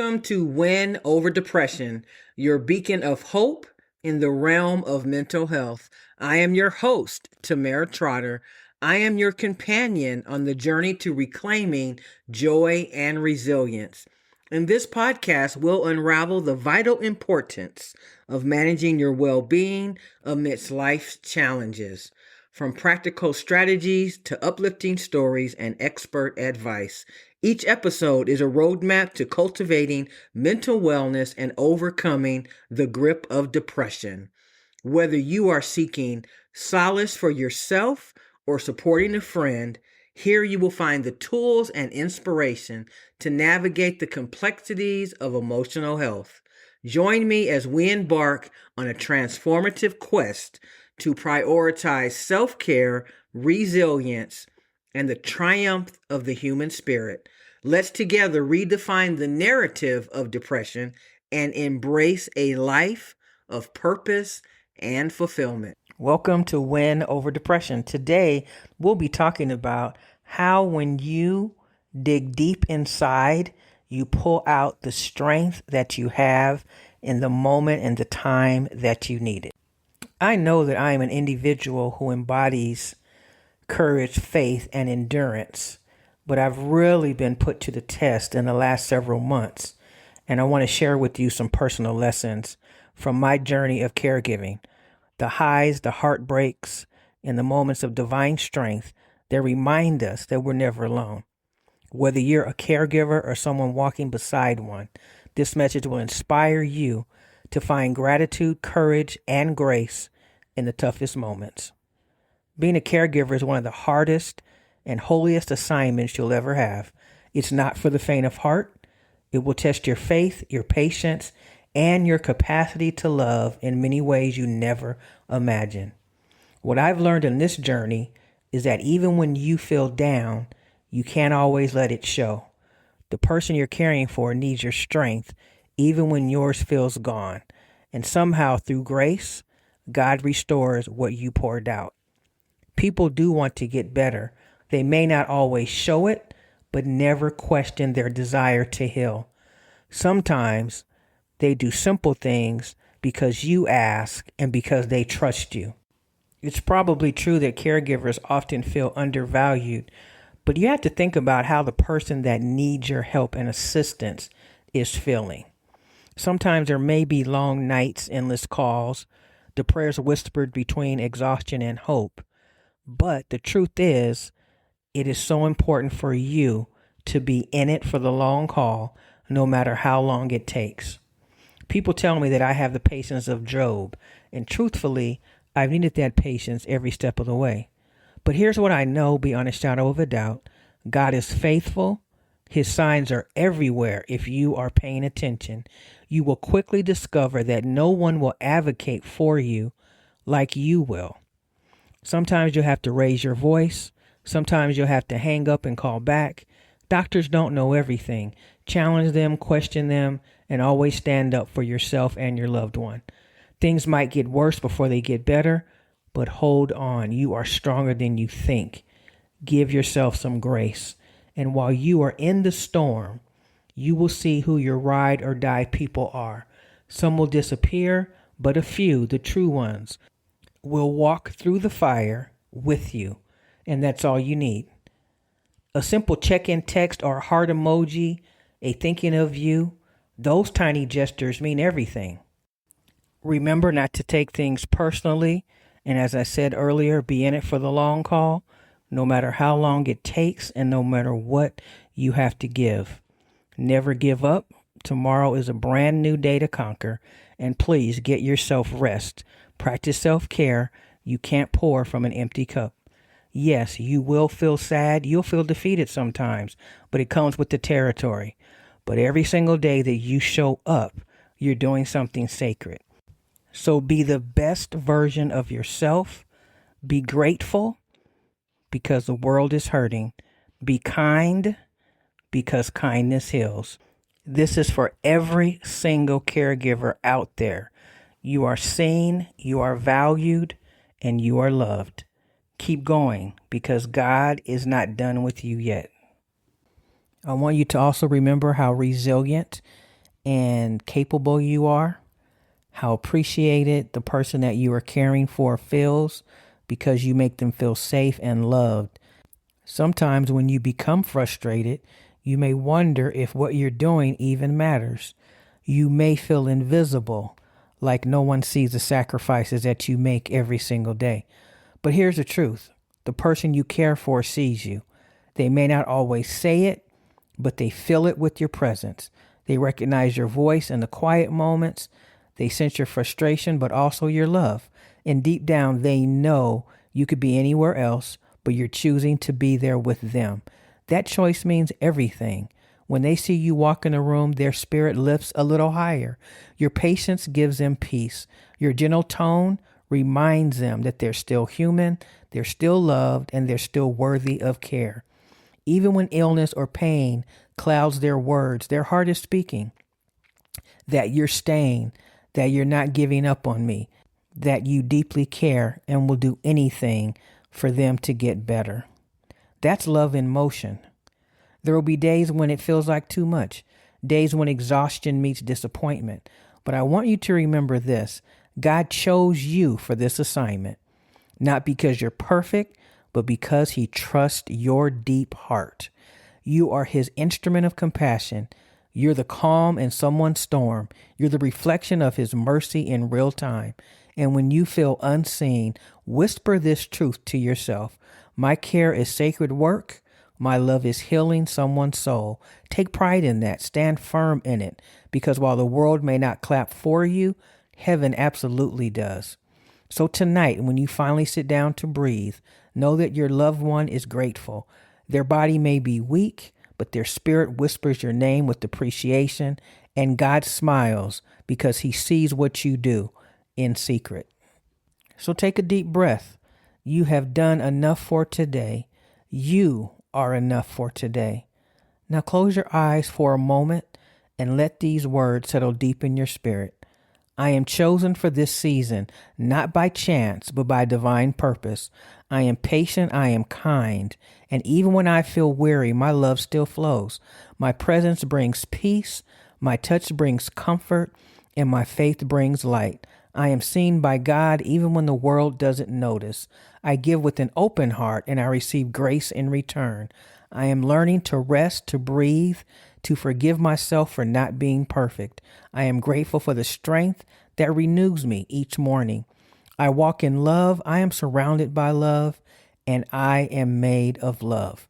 Welcome to Win Over Depression, your beacon of hope in the realm of mental health. I am your host, Tamara Trotter. I am your companion on the journey to reclaiming joy and resilience. In this podcast, we'll unravel the vital importance of managing your well-being amidst life's challenges. From practical strategies to uplifting stories and expert advice, each episode is a roadmap to cultivating mental wellness and overcoming the grip of depression. Whether you are seeking solace for yourself or supporting a friend, here you will find the tools and inspiration to navigate the complexities of emotional health. Join me as we embark on a transformative quest to prioritize self-care, resilience, and the triumph of the human spirit. Let's together redefine the narrative of depression and embrace a life of purpose and fulfillment. Welcome to Win Over Depression. Today, we'll be talking about how when you dig deep inside, you pull out the strength that you have in the moment and the time that you need it. I know that I am an individual who embodies courage, faith, and endurance, but I've really been put to the test in the last several months, and I want to share with you some personal lessons from my journey of caregiving. The highs, the heartbreaks, and the moments of divine strength that remind us that we're never alone. Whether you're a caregiver or someone walking beside one, this message will inspire you to find gratitude, courage, and grace in the toughest moments. Being a caregiver is one of the hardest and holiest assignments you'll ever have. It's not for the faint of heart. It will test your faith, your patience, and your capacity to love in many ways you never imagined. What I've learned in this journey is that even when you feel down, you can't always let it show. The person you're caring for needs your strength, even when yours feels gone. And somehow through grace, God restores what you poured out. People do want to get better. They may not always show it, but never question their desire to heal. Sometimes they do simple things because you ask and because they trust you. It's probably true that caregivers often feel undervalued, but you have to think about how the person that needs your help and assistance is feeling. Sometimes there may be long nights, endless calls, the prayers whispered between exhaustion and hope. But the truth is, it is so important for you to be in it for the long haul, no matter how long it takes. People tell me that I have the patience of Job, and truthfully, I've needed that patience every step of the way. But here's what I know beyond a shadow of a doubt. God is faithful. His signs are everywhere if you are paying attention. You will quickly discover that no one will advocate for you like you will. Sometimes you'll have to raise your voice. Sometimes you'll have to hang up and call back. Doctors don't know everything. Challenge them, question them, and always stand up for yourself and your loved one. Things might get worse before they get better, but hold on. You are stronger than you think. Give yourself some grace. And while you are in the storm, you will see who your ride or die people are. Some will disappear, but a few, the true ones, will walk through the fire with you. And that's all you need. A simple check-in text or heart emoji, a thinking of you, those tiny gestures mean everything. Remember not to take things personally. And as I said earlier, be in it for the long haul, no matter how long it takes and no matter what you have to give. Never give up. Tomorrow is a brand new day to conquer. And please get yourself rest. Practice self-care. You can't pour from an empty cup. Yes, you will feel sad. You'll feel defeated sometimes, but it comes with the territory. But every single day that you show up, you're doing something sacred. So be the best version of yourself. Be grateful because the world is hurting. Be kind because kindness heals. This is for every single caregiver out there. You are seen, you are valued, and you are loved. Keep going because God is not done with you yet. I want you to also remember how resilient and capable you are, how appreciated the person that you are caring for feels because you make them feel safe and loved. Sometimes when you become frustrated, you may wonder if what you're doing even matters. You may feel invisible, like no one sees the sacrifices that you make every single day. But here's the truth. The person you care for sees you. They may not always say it, but they feel it with your presence. They recognize your voice in the quiet moments. They sense your frustration, but also your love. And deep down, they know you could be anywhere else, but you're choosing to be there with them. That choice means everything. When they see you walk in a room, their spirit lifts a little higher. Your patience gives them peace. Your gentle tone reminds them that they're still human, they're still loved, and they're still worthy of care. Even when illness or pain clouds their words, their heart is speaking that you're staying, that you're not giving up on me, that you deeply care and will do anything for them to get better. That's love in motion. There will be days when it feels like too much, days when exhaustion meets disappointment. But I want you to remember this. God chose you for this assignment, not because you're perfect, but because he trusts your deep heart. You are his instrument of compassion. You're the calm in someone's storm. You're the reflection of his mercy in real time. And when you feel unseen, whisper this truth to yourself. My care is sacred work. My love is healing someone's soul. Take pride in that. Stand firm in it. Because while the world may not clap for you, heaven absolutely does. So tonight, when you finally sit down to breathe, know that your loved one is grateful. Their body may be weak, but their spirit whispers your name with appreciation, and God smiles because he sees what you do in secret. So take a deep breath. You have done enough for today. You are enough for today. Now close your eyes for a moment and let these words settle deep in your spirit. I am chosen for this season, not by chance, but by divine purpose. I am patient, I am kind, and even when I feel weary, my love still flows. My presence brings peace, my touch brings comfort, and my faith brings light. I am seen by God even when the world doesn't notice. I give with an open heart, and I receive grace in return. I am learning to rest, to breathe, to forgive myself for not being perfect. I am grateful for the strength that renews me each morning. I walk in love. I am surrounded by love, and I am made of love.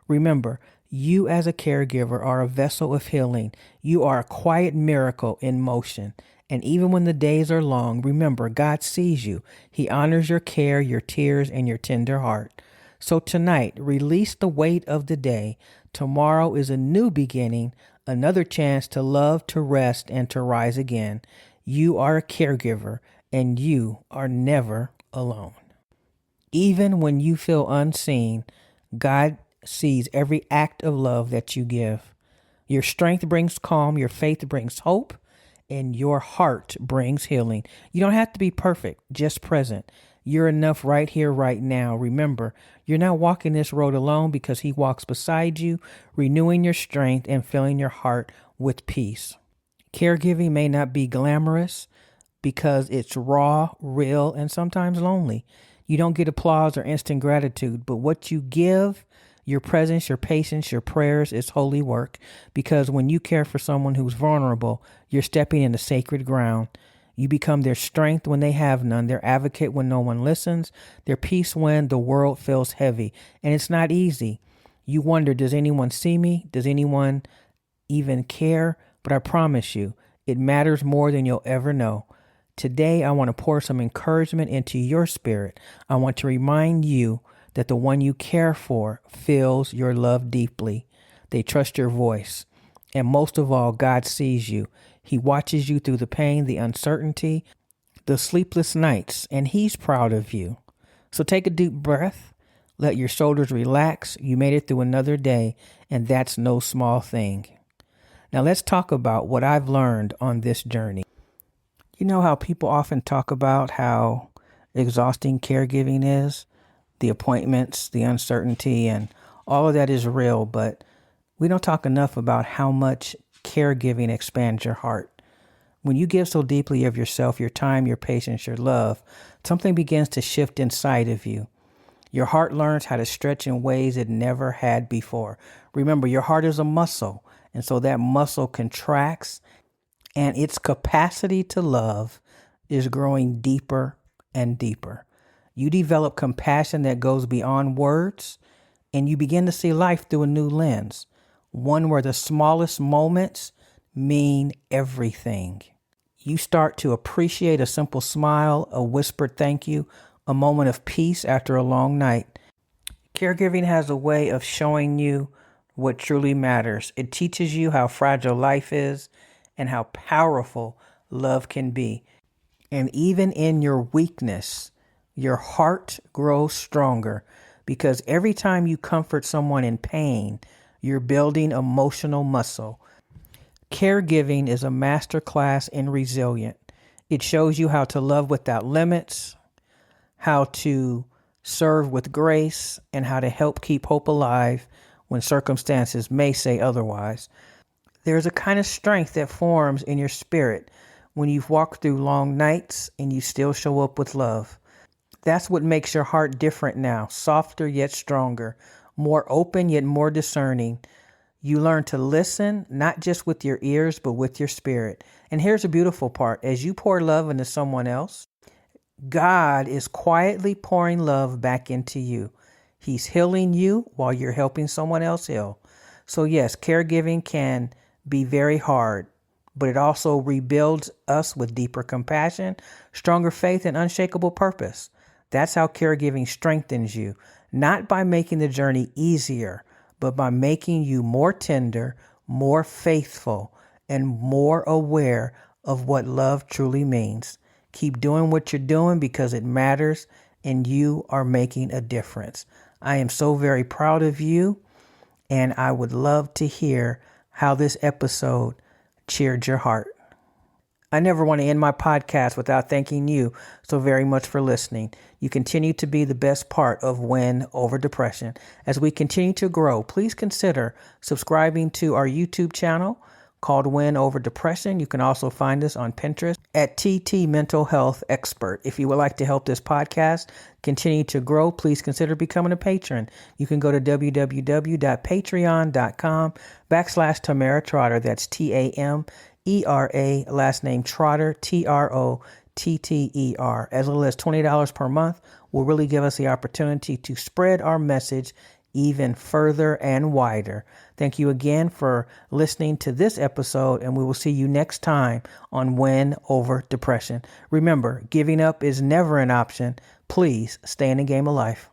Remember, you as a caregiver are a vessel of healing. You are a quiet miracle in motion. And even when the days are long, remember, God sees you. He honors your care, your tears, and your tender heart. So tonight, release the weight of the day. Tomorrow is a new beginning, another chance to love, to rest, and to rise again. You are a caregiver, and you are never alone. Even when you feel unseen, God sees every act of love that you give. Your strength brings calm, your faith brings hope, and your heart brings healing. You don't have to be perfect, just present. You're enough right here, right now. Remember, you're not walking this road alone because he walks beside you, renewing your strength and filling your heart with peace. Caregiving may not be glamorous because it's raw, real, and sometimes lonely. You don't get applause or instant gratitude, but what you give, your presence, your patience, your prayers is holy work, because when you care for someone who's vulnerable, you're stepping into sacred ground. You become their strength when they have none, their advocate when no one listens, their peace when the world feels heavy. And it's not easy. You wonder, does anyone see me? Does anyone even care? But I promise you, it matters more than you'll ever know. Today, I want to pour some encouragement into your spirit. I want to remind you that the one you care for feels your love deeply. They trust your voice. And most of all, God sees you. He watches you through the pain, the uncertainty, the sleepless nights, and he's proud of you. So take a deep breath. Let your shoulders relax. You made it through another day, and that's no small thing. Now let's talk about what I've learned on this journey. You know how people often talk about how exhausting caregiving is? The appointments, the uncertainty, and all of that is real, but we don't talk enough about how much caregiving expands your heart. When you give so deeply of yourself, your time, your patience, your love, something begins to shift inside of you. Your heart learns how to stretch in ways it never had before. Remember, your heart is a muscle, and so that muscle contracts, and its capacity to love is growing deeper and deeper. You develop compassion that goes beyond words, and you begin to see life through a new lens, one where the smallest moments mean everything. You start to appreciate a simple smile, a whispered thank you, a moment of peace after a long night. Caregiving has a way of showing you what truly matters. It teaches you how fragile life is and how powerful love can be. And even in your weakness, your heart grows stronger because every time you comfort someone in pain, you're building emotional muscle. Caregiving is a masterclass in resilience. It shows you how to love without limits, how to serve with grace, and how to help keep hope alive when circumstances may say otherwise. There's a kind of strength that forms in your spirit when you've walked through long nights and you still show up with love. That's what makes your heart different now, softer yet stronger, more open yet more discerning. You learn to listen, not just with your ears, but with your spirit. And here's the beautiful part. As you pour love into someone else, God is quietly pouring love back into you. He's healing you while you're helping someone else heal. So yes, caregiving can be very hard, but it also rebuilds us with deeper compassion, stronger faith, and unshakable purpose. That's how caregiving strengthens you, not by making the journey easier, but by making you more tender, more faithful, and more aware of what love truly means. Keep doing what you're doing because it matters and you are making a difference. I am so very proud of you, and I would love to hear how this episode cheered your heart. I never want to end my podcast without thanking you so very much for listening. You continue to be the best part of Win Over Depression. As we continue to grow, please consider subscribing to our YouTube channel called Win Over Depression. You can also find us on Pinterest at TT Mental Health Expert. If you would like to help this podcast continue to grow, please consider becoming a patron. You can go to www.patreon.com/Tamara Trotter. That's TAMERA, last name Trotter, TROTTER. As little as $20 per month will really give us the opportunity to spread our message even further and wider. Thank you again for listening to this episode, and we will see you next time on Win Over Depression. Remember, giving up is never an option. Please stay in the game of life.